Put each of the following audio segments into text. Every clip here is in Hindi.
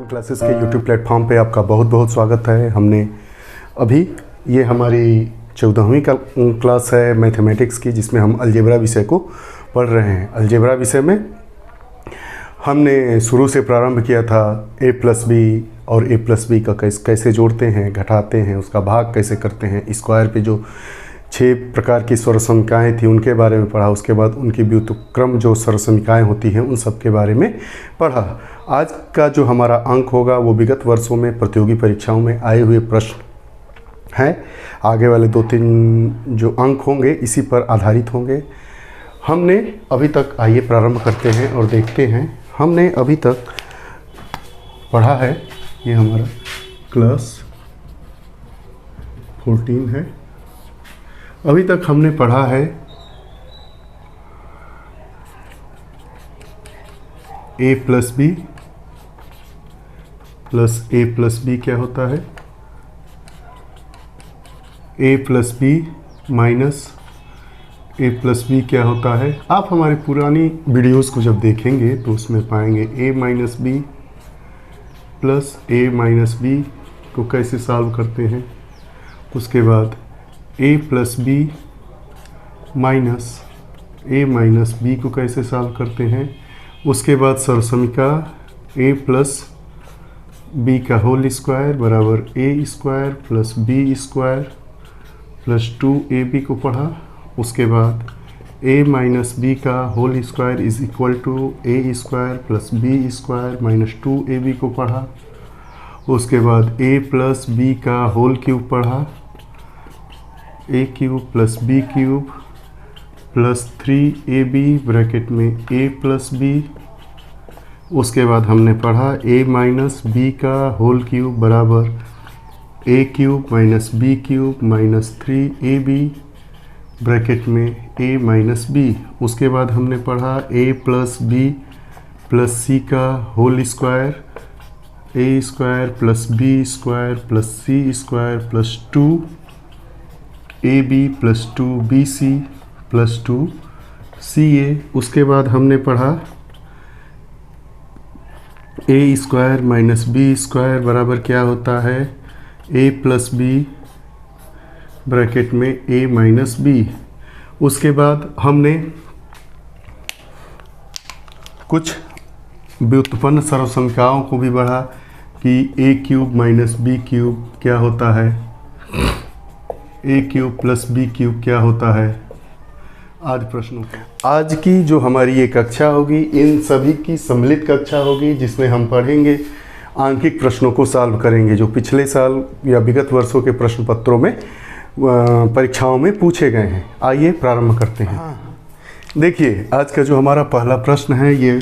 क्लासेस के यूट्यूब प्लेटफॉर्म पे आपका बहुत बहुत स्वागत है। हमने अभी ये हमारी 14वीं का क्लास है मैथमेटिक्स की, जिसमें हम अलजेब्रा विषय को पढ़ रहे हैं। अलजेब्रा विषय में हमने शुरू से प्रारंभ किया था a प्लस बी और a प्लस बी का कैसे जोड़ते हैं, घटाते हैं, उसका भाग कैसे करते हैं। स्क्वायर पे जो 6 प्रकार की सर्वसमीकाएँ थी उनके बारे में पढ़ा। उसके बाद उनकी व्युत्क्रम जो सर्वसमीकाएँ होती हैं उन सब के बारे में पढ़ा। आज का जो हमारा अंक होगा वो विगत वर्षों में प्रतियोगी परीक्षाओं में आए हुए प्रश्न हैं। आगे वाले 2-3 जो अंक होंगे इसी पर आधारित होंगे। हमने अभी तक, आइए प्रारंभ करते हैं और देखते हैं, हमने अभी तक पढ़ा है, ये हमारा क्लास 14 है। अभी तक हमने पढ़ा है a plus B plus a plus b क्या होता है, a plus b minus a plus b क्या होता है। आप हमारी पुरानी वीडियोस को जब देखेंगे तो उसमें पाएंगे a minus b plus a minus b को कैसे सॉल्व करते हैं। उसके बाद a plus b minus a minus b को कैसे सॉल्व करते हैं। उसके बाद सर्वसमीका a प्लस बी का होल स्क्वायर बराबर a square plus b square plus 2ab को पढ़ा। उसके बाद a माइनस बी का whole square is equal to a square plus b square minus 2ab को पढ़ा। उसके बाद a प्लस बी का होल क्यूब पढ़ा, a cube plus b cube plus 3ab bracket में a प्लस b। उसके बाद हमने पढ़ा a माइनस बी का होल क्यूब बराबर a cube minus b cube minus 3ab bracket में a माइनस b। उसके बाद हमने पढ़ा a plus b plus c का whole square, a square plus b square plus c square plus 2ab plus 2bc plus 2ca। उसके बाद हमने पढ़ा a square minus b square बराबर क्या होता है, a प्लस b ब्रैकेट में a माइनस b। उसके बाद हमने कुछ व्युत्पन्न सर्वसमीकाओं को भी पढ़ा कि a cube minus b cube क्या होता है, a cube plus b cube क्या होता है। आज की जो हमारी ये कक्षा होगी इन सभी की सम्मिलित कक्षा होगी, जिसमें हम पढ़ेंगे आंकिक प्रश्नों को सॉल्व करेंगे जो पिछले साल या विगत वर्षों के प्रश्न पत्रों में परीक्षाओं में पूछे गए हैं। आइए प्रारंभ करते हैं। देखिए आज का जो हमारा पहला प्रश्न है ये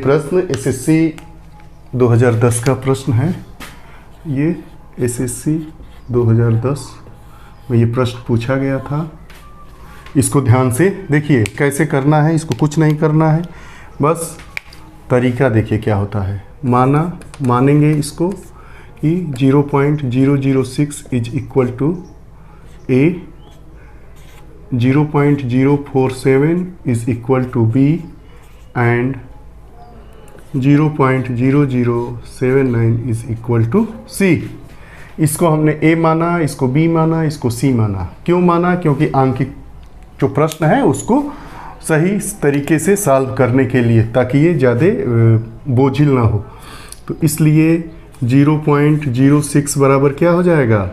प्रश्न एसएससी 2010 का प्रश्न है। ये एसएससी 2010 में ये प्रश्न पूछा गया था। इसको ध्यान से देखिए कैसे करना है। इसको कुछ नहीं करना है, बस तरीका देखिए क्या होता है। मानेंगे इसको कि 0.006 is equal to a, 0.047 is equal to b and 0.0079 is equal to c। इसको हमने a माना, इसको b माना, इसको c माना। क्यों माना? क्योंकि आंकिक जो प्रश्न है उसको सही तरीके से सॉल्व करने के लिए, ताकि ये ज़्यादा बोझिल ना हो। तो इसलिए 0.06 बराबर क्या हो जाएगा,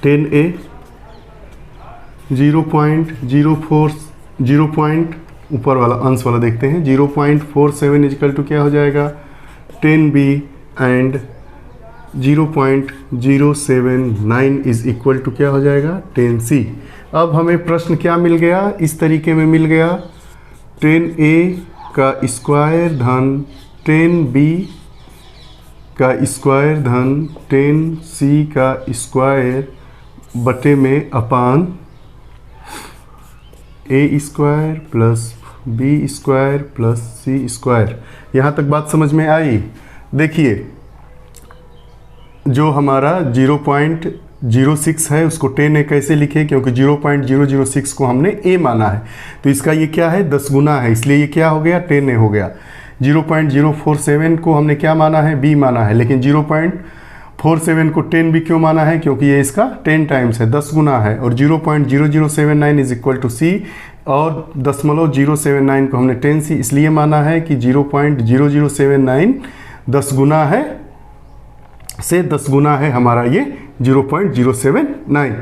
10a, 0.04 ऊपर वाला अंश वाला देखते हैं, 0.47 इक्वल टू क्या हो जाएगा, 10b and 0.079 is equal to क्या हो जाएगा, 10c। अब हमें प्रश्न क्या मिल गया, इस तरीके में मिल गया, 10a का स्क्वायर धन 10b का स्क्वायर धन 10c का स्क्वायर बटे में अपान a square plus b square plus c square. यहाँ तक बात समझ में आई। देखिए जो हमारा 0.06 है उसको 10a कैसे लिखे, क्योंकि 0.006 को हमने a माना है, तो इसका ये क्या है, 10 गुना है, इसलिए ये क्या हो गया, 10a हो गया। 0.047 को हमने क्या माना है, b माना है, लेकिन 0.47 को 10 भी क्यों माना है, क्योंकि ये इसका 10 टाइम्स है, 10 गुना है। और 0.0079 इज इक्वल टू c, और 0.079 को हमने 10c इसलिए माना है कि 0.0079 10 गुना है, से 10 गुना है हमारा ये 0.079।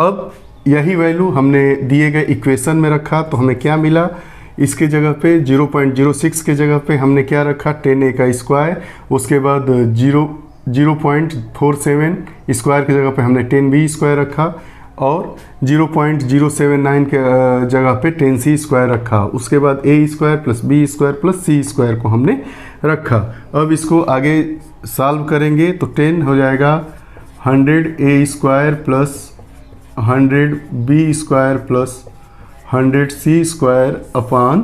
अब यही वैल्यू हमने दिए गए इक्वेशन में रखा तो हमें क्या मिला, इसके जगह पे 0.06 के जगह पे हमने क्या रखा, 10a का स्क्वायर, उसके बाद 0.47 स्क्वायर की जगह पे हमने 10b स्क्वायर रखा, और 0.079 के जगह पे 10c स्क्वायर रखा। उसके बाद a square plus b square plus c square को हमने रखा। अब इसको आगे सॉल्व करेंगे तो 10 हो जाएगा 100a square plus 100b square plus 100c square upon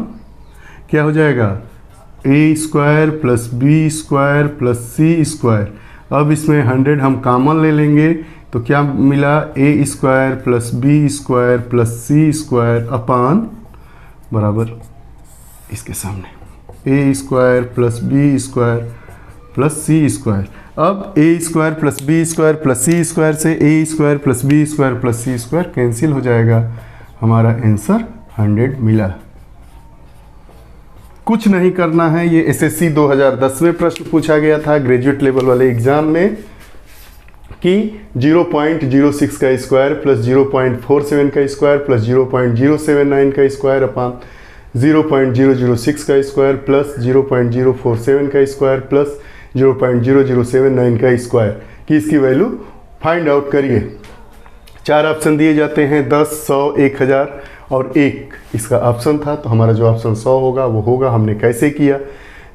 क्या हो जाएगा, a square plus b square plus c square. अब इसमें 100 हम कॉमन ले लेंगे तो क्या मिला, a square plus b square plus c square upon बराबर इसके सामने a square plus b square plus c square. अब a square plus b square plus c square से a square plus b square plus c square cancel हो जाएगा, हमारा आंसर 100 मिला। कुछ नहीं करना है, ये एसएससी 2010 में प्रश्न पूछा गया था ग्रेजुएट लेवल वाले एग्जाम में कि 0.06 का स्क्वायर प्लस 0.47 का स्क्वायर प्लस 0.079 का स्क्वायर अपान 0.006 का स्क्वायर प्लस 0.047 का स्क्वायर प्लस 0.0079 का स्क्वायर कि इसकी वैल्यू फाइंड आउट करिए। 4 ऑप्शन दिए जाते हैं, 10, 100, 1000 और 1 इसका ऑप्शन था, तो हमारा जो ऑप्शन 100 होगा वो होगा। हमने कैसे किया,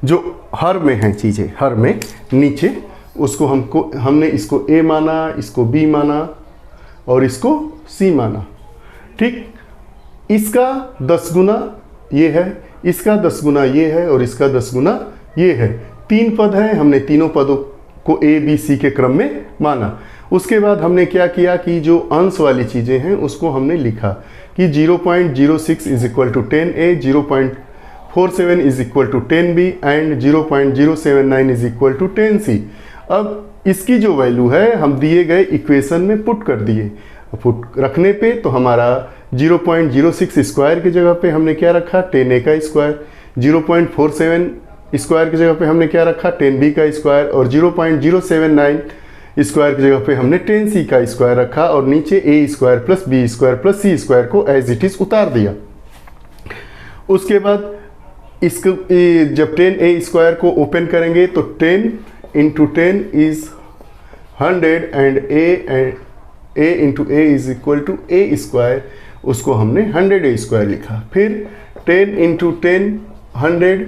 जो हर में है चीज़ें, हर में नीचे उसको हमने इसको a माना, इसको b माना और इसको c माना। ठीक, इसका 10 गुना ये है, इसका 10 गुना ये है और इसका 10 गुना ये है। 3 पद हैं, हमने तीनों पदों को a b c के क्रम में माना। उसके बाद हमने क्या किया कि जो अंश वाली चीज़ें हैं उसको हमने लिखा कि 0.06 is equal to 10a, 0.47 is equal to 10b and 0.079 is equal to 10c। अब इसकी जो वैल्यू है हम दिए गए इक्वेशन में पुट कर दिए। पुट रखने पे तो हमारा 0.06 स्क्वायर की जगह पे हमने क्या रखा, 10a का स्क्वायर, 0.47 स्क्वायर की जगह पे हमने क्या रखा, 10b का स्क्वायर, और 0.079 स्क्वायर की जगह पे हमने 10c का स्क्वायर रखा, और नीचे a square plus b square plus c square को एज इट इज उतार दिया। उसके बाद इसको जब 10a स्क्वायर को ओपन करेंगे तो 10 into 10 is 100 and a into a is equal to a square, उसको हमने 100a स्क्वायर लिखा। फिर 10 इंटू 10 100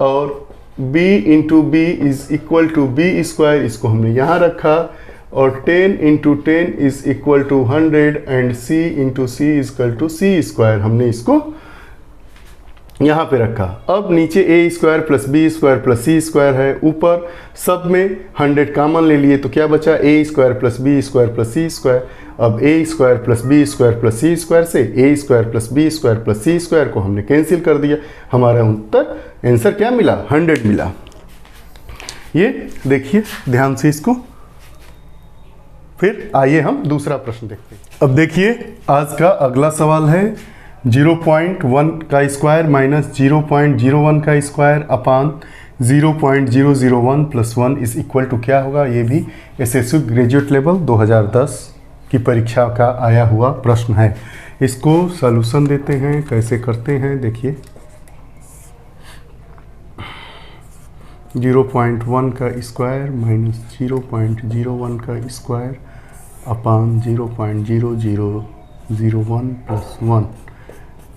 और b into b is equal to b square, इसको हमने यहाँ रखा, और 10 into 10 is equal to 100 and c into c is equal to c square, हमने इसको यहाँ पे रखा। अब नीचे a square plus b square plus c square है, ऊपर सब में 100 कॉमन ले लिए तो क्या बचा, a square plus b square plus c square. अब a square plus b square plus c square से a square plus b square plus c square को हमने कैंसिल कर दिया। हमारा उत्तर आंसर क्या मिला, 100 मिला। ये देखिए ध्यान से इसको। फिर आइए हम दूसरा प्रश्न देखते हैं। अब देखिए आज का अगला सवाल है 0.1 का स्क्वायर माइनस 0.01 का square upon 0.001 plus 1 is equal to क्या होगा। ये भी एसएससी ग्रेजुएट लेवल 2010 की परीक्षा का आया हुआ प्रश्न है। इसको सॉल्यूशन देते हैं, कैसे करते हैं देखिए। 0.1 का स्क्वायर माइनस 0.01 का स्क्वायर अपान 0.0001 प्लस 1,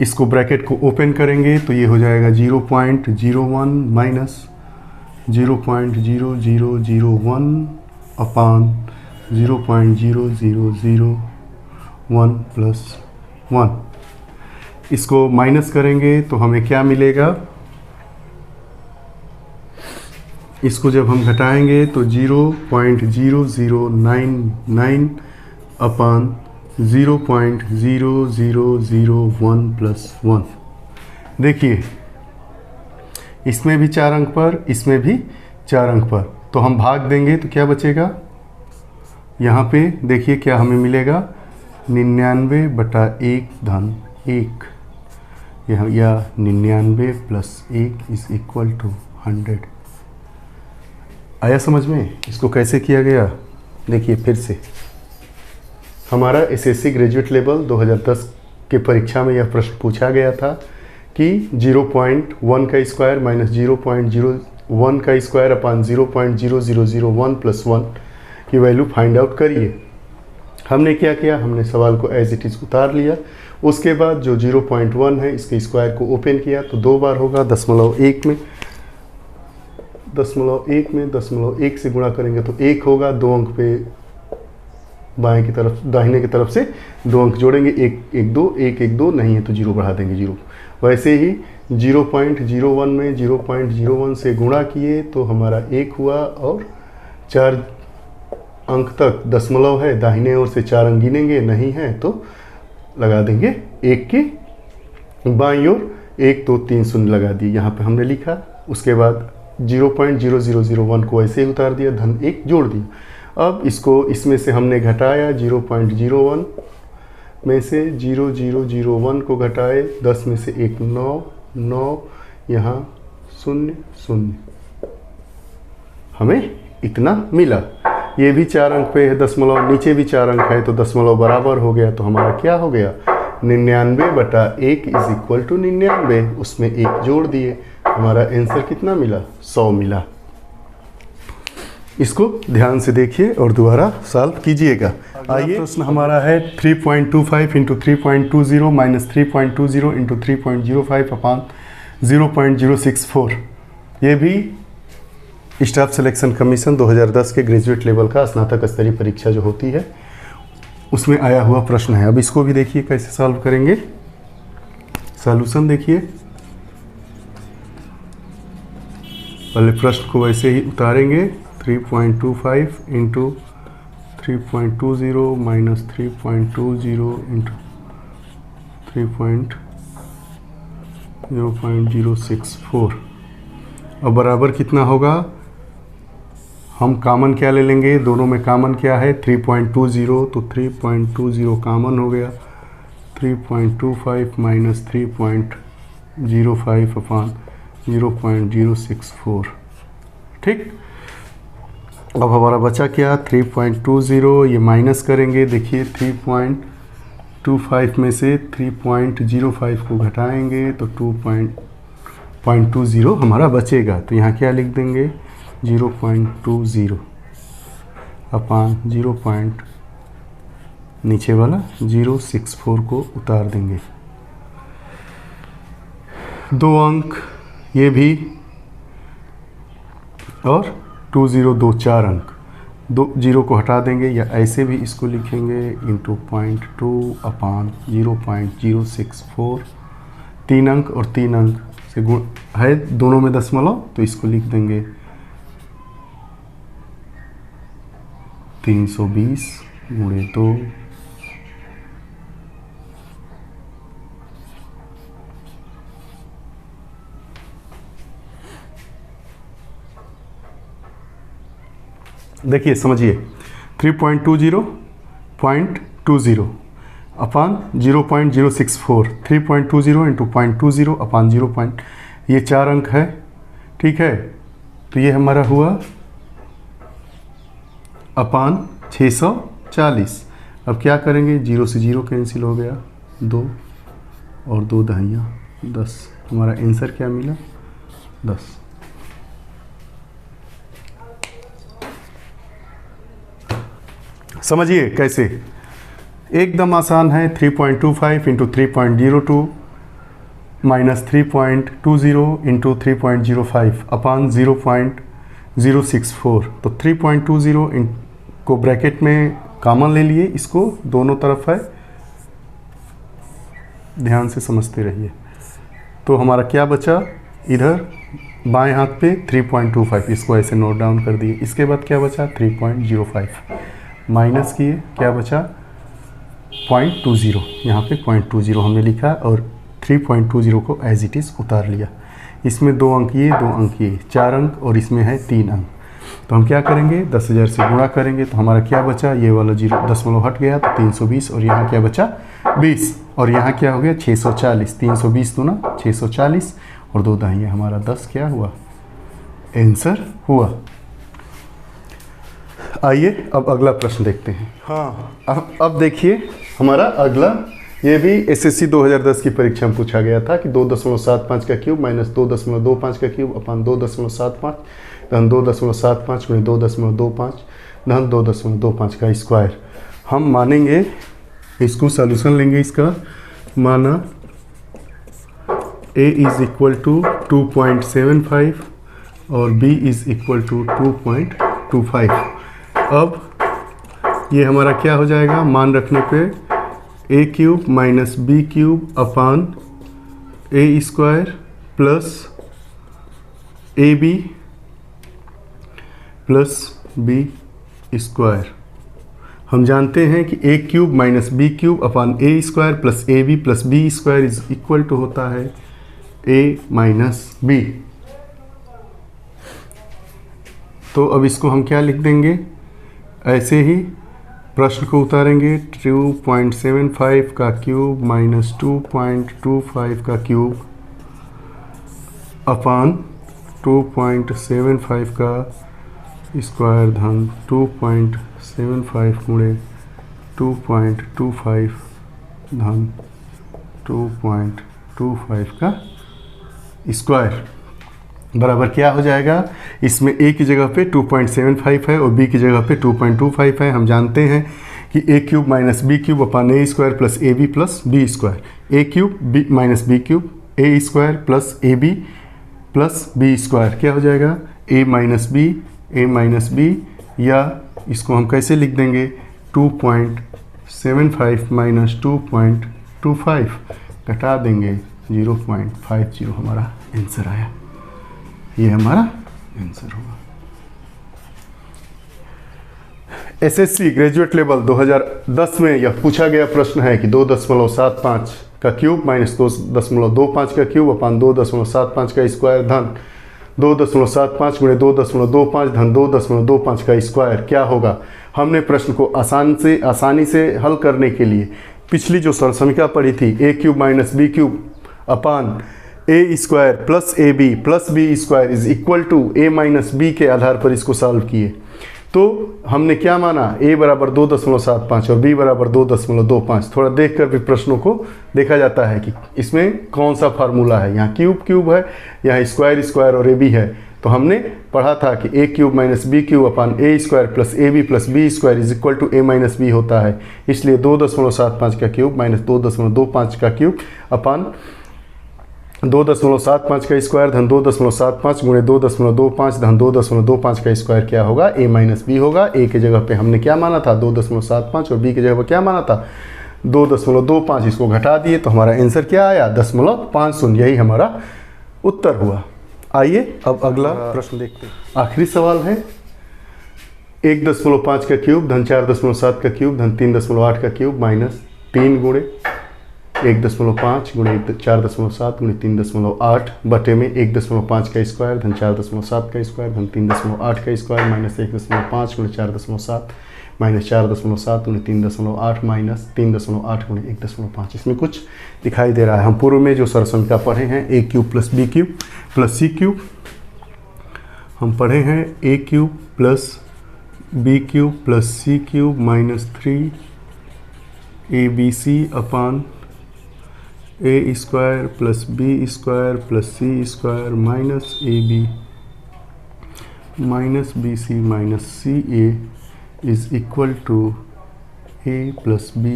इसको ब्रैकेट को ओपन करेंगे तो ये हो जाएगा 0.01 माइनस 0.0001 अपान 0.0001 प्लस 1। इसको माइनस करेंगे तो हमें क्या मिलेगा, इसको जब हम घटाएंगे तो 0.0099 अपान 0.0001 प्लस 1। देखिए इसमें भी 4 अंक पर, इसमें भी 4 अंक पर। तो हम भाग देंगे तो क्या बचेगा, यहाँ पे देखिए क्या हमें मिलेगा, 99/1 धन 1, या 99 + 1 इज इक्वल टू 100। आया समझ में इसको कैसे किया गया? देखिए फिर से, हमारा एसएससी ग्रेजुएट लेवल 2010 के परीक्षा में यह प्रश्न पूछा गया था कि 0.1 का स्क्वायर माइनस 0.01 का स्क्वायर अपान 0.0001 + 1 की वैल्यू फाइंड आउट करिए। हमने क्या किया, हमने सवाल को एज इट इज़ उतार लिया। उसके बाद जो 0.1 है इसके स्क्वायर को ओपन किया तो 2 बार होगा, 0.1 में 0.1 से गुणा करेंगे तो 1 होगा। 2 अंक पे बाएं की तरफ, दाहिने की तरफ से 2 अंक जोड़ेंगे, 1 1 2, 1 1 2 नहीं है तो 0 बढ़ा देंगे 0। वैसे ही 0.01 में 0.01 से गुणा किए तो हमारा 1 हुआ, और 4 अंक तक दशमलव है, दाहिने ओर से 4 अंक गिनेंगे, नहीं है तो लगा देंगे 1 के बाईं ओर 1 2 3 शून्य लगा दिए, यहाँ पे हमने लिखा। उसके बाद 0.0001 को ऐसे ही उतार दिया, धन 1 जोड़ दिया। अब इसको इसमें से हमने घटाया, 0.01 में से 0001 को घटाए, 10 में से 1 9 9, यहाँ 0 0, हमें इतना मिला। ये भी 4 अंक पे है दशमलव, नीचे भी 4 अंक है तो दशमलव बराबर हो गया। तो हमारा क्या हो गया, 99/1 इज इक्वल टू 99, उसमें 1 जोड़ दिए, हमारा आंसर कितना मिला, 100 मिला। इसको ध्यान से देखिए और दोबारा सॉल्व कीजिएगा। आइए, प्रश्न हमारा है 3.25 × 3.20 माइनस 3.20 × 3.05 अपान 0.064। ये भी स्टाफ सिलेक्शन कमीशन 2010 के ग्रेजुएट लेवल का स्नातक स्तरीय परीक्षा जो होती है उसमें आया हुआ प्रश्न है। अब इसको भी देखिए कैसे सॉल्व करेंगे। सॉल्यूशन देखिए, पहले प्रश्न को वैसे ही उतारेंगे, 3.25 × 3.20 माइनस 3.20 × 3.064 और बराबर कितना होगा। हम कॉमन क्या ले लेंगे, दोनों में कॉमन क्या है 3.20, तो 3.20 कॉमन हो गया, 3.25 माइनस 3.05 अपान 0.064। ठीक, अब हमारा बचा क्या, 3.20, ये माइनस करेंगे। देखिए 3.25 में से 3.05 को घटाएंगे तो 2.20 हमारा बचेगा। तो यहाँ क्या लिख देंगे, 0.20 अपान 0. नीचे वाला 064 को उतार देंगे। 2 अंक ये भी, और 2 4 अंक, 2 0 को हटा देंगे, या ऐसे भी इसको लिखेंगे इंटू 0.2 अपान 0.064। 3 अंक और 3 अंक से गुण है, दोनों में दशमलव, तो इसको लिख देंगे 320 × 2 देखिए समझिए, 3.20 अपान 0.064, 3.20 × 0.20 अपान 0. ये 4 अंक है, ठीक है। तो ये हमारा हुआ अपान 640। अब क्या करेंगे, 0 से 0 कैंसिल हो गया, 2 और 2 दहिया 10। हमारा आंसर क्या मिला, 10। समझिए कैसे, एकदम आसान है। 3.25 × 3.02 माइनस 3.20 × 3.05 अपान 0.064। तो 3.20 को ब्रैकेट में कॉमन ले लिए, इसको दोनों तरफ है, ध्यान से समझते रहिए। तो हमारा क्या बचा, इधर बाएं हाथ पे 3.25, इसको ऐसे नोट डाउन कर दिए। इसके बाद क्या बचा, 3.05 माइनस किए, क्या बचा 0.20, यहाँ पे 0.20 हमने लिखा, और 3.20 को एज इट इज़ उतार लिया। इसमें 2 अंक ये 2 अंक ये 4 अंक और इसमें है 3 अंक। तो हम क्या करेंगे 10,000 से गुणा करेंगे तो हमारा क्या बचा, ये वाला 0 दशमलव हट गया तो 320 और यहाँ क्या बचा 20 और यहाँ क्या हो गया 640। 320 दूना 640 और 2 दाहिए हमारा 10 क्या हुआ आंसर हुआ। आइए अब अगला प्रश्न देखते हैं। हाँ अब देखिए हमारा अगला, ये भी एसएससी 2010 की परीक्षा में पूछा गया था कि 2.75 का क्यूब माइनस 2.25 का क्यूब अपन 2.75 धन 2.75 गुणे 2.25 धन 2.25 का स्क्वायर। हम मानेंगे इसको, सॉल्यूशन लेंगे इसका। माना a इज इक्वल टू 2.75 और b इज इक्वल टू 2.25। अब ये हमारा क्या हो जाएगा, मान रखने पे a cube minus b cube upon a square plus ab plus b square. हम जानते हैं कि a cube minus b cube upon a square plus ab plus b square is equal to होता है a माइनस b। तो अब इसको हम क्या लिख देंगे, ऐसे ही प्रश्न को उतारेंगे। 2.75 का क्यूब माइनस 2.25 का क्यूब अपान 2.75 का स्क्वायर धन 2.75 गुणे 2.25 धन 2.25 का स्क्वायर बराबर क्या हो जाएगा। इसमें a की जगह पे 2.75 है और b की जगह पे 2.25 है। हम जानते हैं कि a cube minus b cube upon a square plus ab plus b square. a cube b minus b cube a square plus ab plus b square क्या हो जाएगा a माइनस b, या इसको हम कैसे लिख देंगे 2.75 माइनस 2.25 घटा देंगे 0.50 हमारा आंसर आया। ये हमारा आंसर होगा। एसएससी ग्रेजुएट लेवल 2010 में यह पूछा गया प्रश्न है कि 2.75 का क्यूब माइनस 2.25 का क्यूब अपान 2.75 का स्क्वायर धन 2.75 गुणे 2.25 धन 2.25 का स्क्वायर क्या होगा। हमने प्रश्न को आसानी से हल करने के लिए पिछली जो सरसमीका पढ़ी थी a cube minus b cube upon a square plus ab plus b square is equal to a minus b के आधार पर इसको सॉल्व किए। तो हमने क्या माना a बराबर 2.75 और b बराबर 2.25। थोड़ा देखकर भी प्रश्नों को देखा जाता है कि इसमें कौन सा फार्मूला है। यहाँ क्यूब है, यहाँ स्क्वायर और ab है। तो हमने पढ़ा था कि a cube minus b cube upon a square plus ab plus b square is equal to a minus b होता है। इसलिए 2.75 का क्यूब माइनस 2.25 का क्यूब अपान 2.75 का स्क्वायर धन 2.75 गुणे 2.25 धन 2.25 का स्क्वायर क्या होगा a माइनस b होगा। a के जगह पे हमने क्या माना था 2.75 और b के जगह पे क्या माना था 2.25। इसको घटा दिए तो हमारा आंसर क्या आया 0.50। यही हमारा उत्तर हुआ। आइए अब अगला प्रश्न देखते हैं। आखिरी सवाल है 1.5 का क्यूब धन 4.7 का क्यूब धन 3.8 का क्यूब माइनस 3 गुणे 1.5 गुणे 4.7 गुणे 3.8 बटे में 1.5 का स्क्वायर धन 4.7 का स्क्वायर धन 3.8 का स्क्वायर माइनस 1.5 गुणे 4.7 माइनस 4.7 गुणे 3.8 माइनस 3.8 गुणे 1.5। इसमें कुछ दिखाई दे रहा है। हम पूर्व में जो सरसमीका पढ़े हैं a cube plus b cube plus c cube, हम पढ़े हैं a cube plus b cube plus c cube minus 3abc upon a square plus b square plus c square minus ab minus bc minus ca is equal to a plus b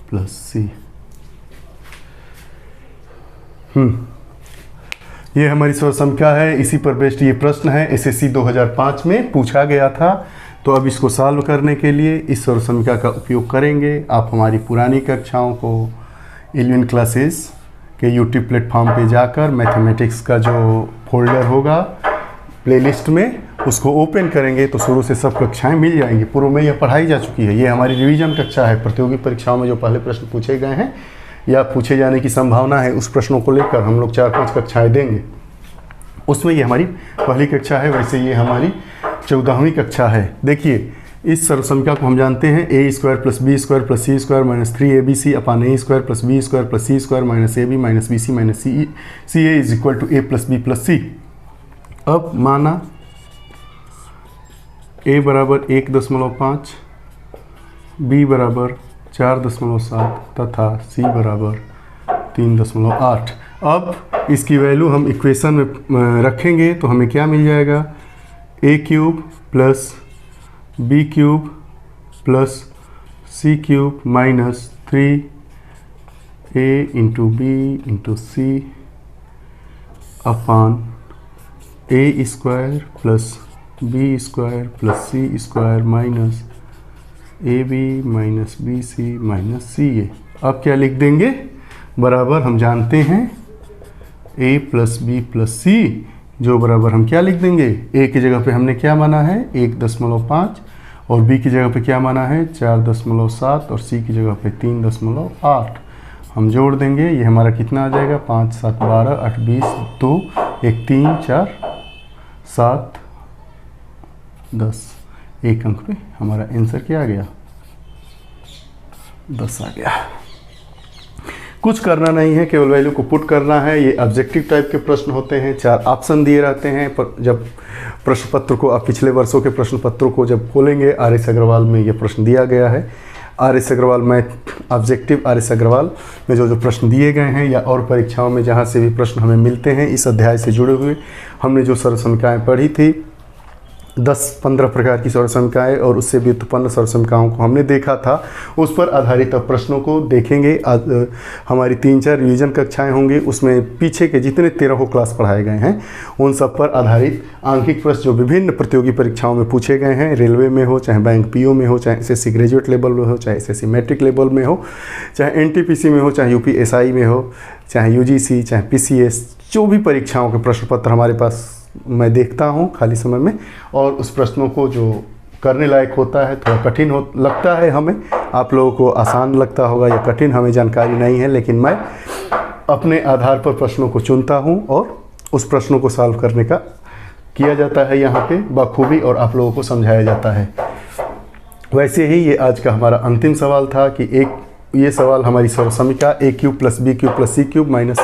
plus c। ये हमारी सरसमीका है। इसी पर बेस्ड ये प्रश्न है, एसएससी 2005 में पूछा गया था। तो अब इसको सॉल्व करने के लिए इस सरसमीका का उपयोग करेंगे। आप हमारी पुरानी कक्षाओं को 11 क्लासेस के यूट्यूब प्लेटफॉर्म पे जाकर मैथमेटिक्स का जो फोल्डर होगा प्लेलिस्ट में उसको ओपन करेंगे तो शुरू से सब कक्षाएं मिल जाएंगी। पूर्व में यह पढ़ाई जा चुकी है। ये हमारी रिवीजन कक्षा है। प्रतियोगी परीक्षाओं में जो पहले प्रश्न पूछे गए हैं या पूछे जाने की संभावना है, उस प्रश्नों को लेकर हम लोग 4-5 कक्षाएँ देंगे। उसमें ये हमारी पहली कक्षा है, वैसे ये हमारी 14वीं कक्षा है। देखिए इस सर्वसंख्या को हम जानते हैं a square plus B square plus C square minus 3abc upon a square plus B square plus C square minus ab minus bc minus C A is equal to a plus B plus C. अब माना a बराबर 1.5, b बराबर 4.7 तथा c बराबर 3.8। अब इसकी वैल्यू हम इक्वेशन में रखेंगे तो हमें क्या मिल जाएगा, a cube plus B cube plus C cube minus 3a into B into C upon a square plus B square plus C square minus A B minus B C minus C A. अब क्या लिख देंगे, बराबर हम जानते हैं a plus B plus C, जो बराबर हम क्या लिख देंगे, a की जगह पे हमने क्या माना है 1.5 और b की जगह पे क्या माना है 4.7 और c की जगह पे 3.8। हम जोड़ देंगे, ये हमारा कितना आ जाएगा 5 7 12 8 20 2 1 3 4 7 10। एक अंक पे हमारा आंसर क्या आ गया, 10 आ गया। कुछ करना नहीं है, केवल वैल्यू को पुट करना है। ये ऑब्जेक्टिव टाइप के प्रश्न होते हैं, 4 ऑप्शन दिए रहते हैं। पर जब प्रश्न पत्र को आप पिछले वर्षों के प्रश्न पत्रों को जब खोलेंगे, RS अग्रवाल में ये प्रश्न दिया गया है। RS Agarwal math objective RS Agarwal में जो प्रश्न दिए गए हैं या और परीक्षाओं में जहाँ से भी प्रश्न हमें मिलते हैं इस अध्याय से जुड़े हुए, हमने जो सर्वसंख्याएँ पढ़ी थी 10-15 प्रकार की सर्वसंख्याएँ और उससे व्युत्पन्न सर्वसंख्याओं को हमने देखा था, उस पर आधारित अब प्रश्नों को देखेंगे। हमारी 3-4 रिवीजन कक्षाएं होंगी, उसमें पीछे के जितने 13 क्लास पढ़ाए गए हैं उन सब पर आधारित आंकिक प्रश्न जो विभिन्न प्रतियोगी परीक्षाओं में पूछे गए हैं, रेलवे में हो, चाहे बैंक PO में हो, चाहे SSC ग्रेजुएट लेवल में हो, चाहे SSC मैट्रिक लेवल में हो, चाहे NTPC में हो, चाहे UP SI में हो, चाहे UGC, चाहे PCS, जो भी परीक्षाओं के प्रश्न पत्र हमारे पास मैं देखता हूँ खाली समय में, और उस प्रश्नों को जो करने लायक होता है, थोड़ा कठिन लगता है हमें, आप लोगों को आसान लगता होगा या कठिन, हमें जानकारी नहीं है, लेकिन मैं अपने आधार पर प्रश्नों को चुनता हूँ और उस प्रश्नों को सॉल्व करने का किया जाता है यहाँ पे बखूबी, और आप लोगों को समझाया जाता है। वैसे ही ये आज का हमारा अंतिम सवाल था कि ये सवाल हमारी सर्वसंख्या a cube plus B cube plus C cube minus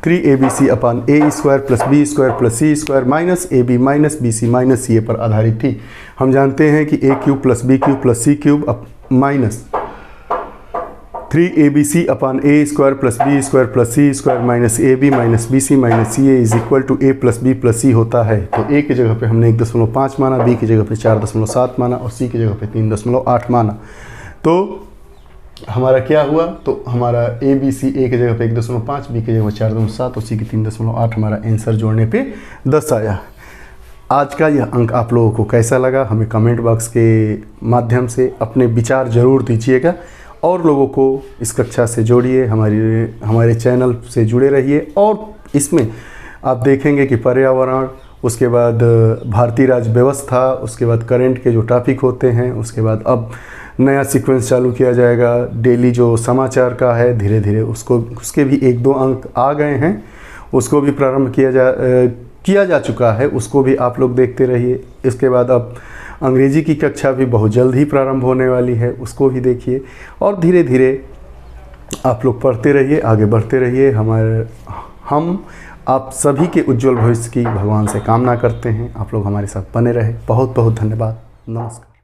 3abc upon a square plus B square plus C square minus ab minus bc minus C A पर आधारित थी। हम जानते हैं कि a cube plus B cube plus C cube minus 3abc upon a square plus B square plus C square minus ab minus bc minus C A is equal to a plus B plus सी होता है। तो a की जगह पे हमने 1.5 माना, b की जगह पे 4.7 माना और c की जगह पे 3.8 माना। तो हमारा क्या हुआ, तो हमारा ABC a की जगह पे 1.5, b की जगह पे 4.7 और c की 3.8, हमारा आंसर जोड़ने पे 10 आया। आज का यह अंक आप लोगों को कैसा लगा, हमें कमेंट बॉक्स के माध्यम से अपने विचार ज़रूर दीजिएगा, और लोगों को इस कक्षा से जोड़िए, हमारे चैनल से जुड़े रहिए। और इसमें आप देखेंगे कि पर्यावरण, उसके बाद भारतीय राज्य व्यवस्था, उसके बाद करंट के जो टॉपिक होते हैं, उसके बाद अब नया सीक्वेंस चालू किया जाएगा डेली जो समाचार का है, धीरे धीरे उसके भी 1-2 अंक आ गए हैं, उसको भी प्रारंभ किया जा चुका है, उसको भी आप लोग देखते रहिए। इसके बाद अब अंग्रेजी की कक्षा भी बहुत जल्द ही प्रारंभ होने वाली है, उसको भी देखिए, और धीरे धीरे आप लोग पढ़ते रहिए, आगे बढ़ते रहिए। हम आप सभी के उज्जवल भविष्य की भगवान से कामना करते हैं। आप लोग हमारे साथ बने रहे। बहुत बहुत धन्यवाद। नमस्कार।